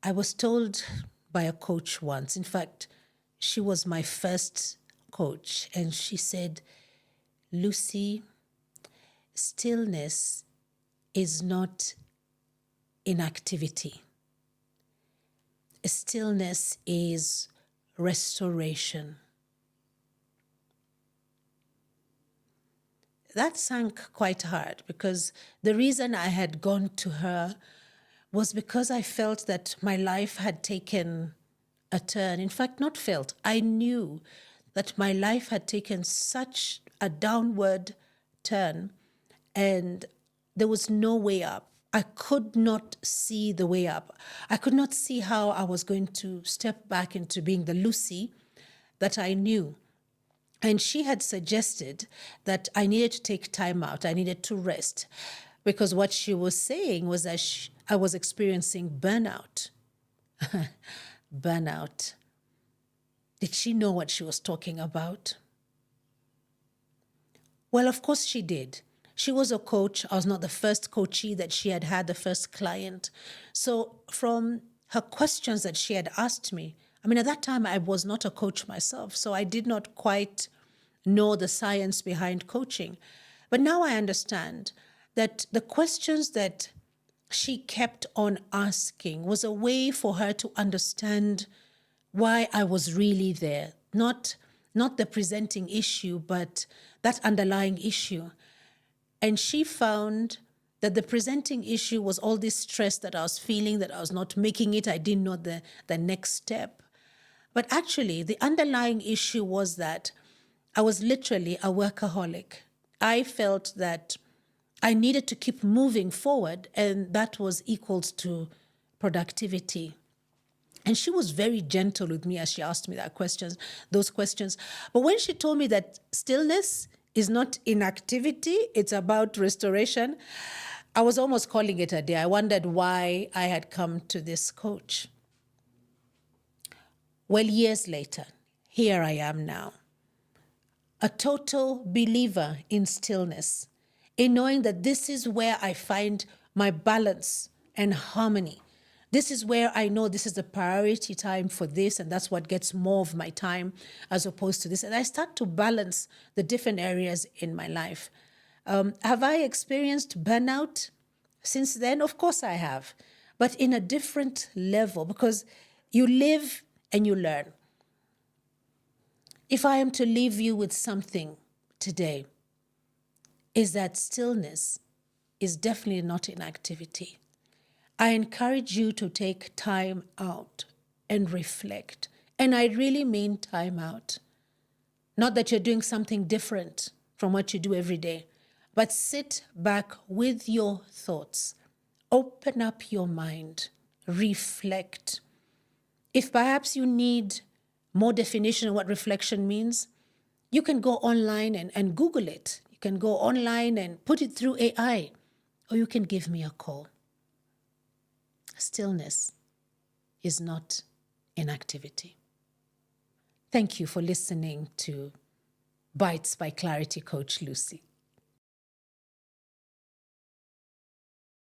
I was told by a coach once, in fact, she was my first coach, and she said, Lucy, stillness is not inactivity. Stillness is restoration. That sank quite hard because the reason I had gone to her was because I felt that my life had taken a turn. In fact, not felt, I knew that my life had taken such a downward turn and there was no way up. I could not see the way up. I could not see how I was going to step back into being the Lucy that I knew. And she had suggested that I needed to take time out. I needed to rest because what she was saying was that I was experiencing burnout. Burnout. Did she know what she was talking about? Well, of course she did. She was a coach. I was not the first coachee that she had had, the first client. So from her questions that she had asked me, I mean, at that time, I was not a coach myself, so I did not quite know the science behind coaching. But now I understand that the questions that she kept on asking was a way for her to understand why I was really there, not the presenting issue, but that underlying issue. And she found that the presenting issue was all this stress that I was feeling, that I was not making it, I didn't know the next step. But actually, the underlying issue was that I was literally a workaholic. I felt that I needed to keep moving forward, and that was equal to productivity. And she was very gentle with me as she asked me those questions. But when she told me that stillness is not inactivity, it's about restoration, I was almost calling it a day. I wondered why I had come to this coach. Well, years later, here I am now, a total believer in stillness, in knowing that this is where I find my balance and harmony. This is where I know this is the priority time for this, and that's what gets more of my time as opposed to this. And I start to balance the different areas in my life. Have I experienced burnout since then? Of course I have, but in a different level because you live and you learn. If I am to leave you with something today, is that stillness is definitely not inactivity. I encourage you to take time out and reflect. And I really mean time out. Not that you're doing something different from what you do every day, but sit back with your thoughts. Open up your mind. Reflect. If perhaps you need more definition of what reflection means, you can go online and Google it. You can go online and put it through AI, or you can give me a call. Stillness is not inactivity. Thank you for listening to Bites by Clarity Coach Lucy.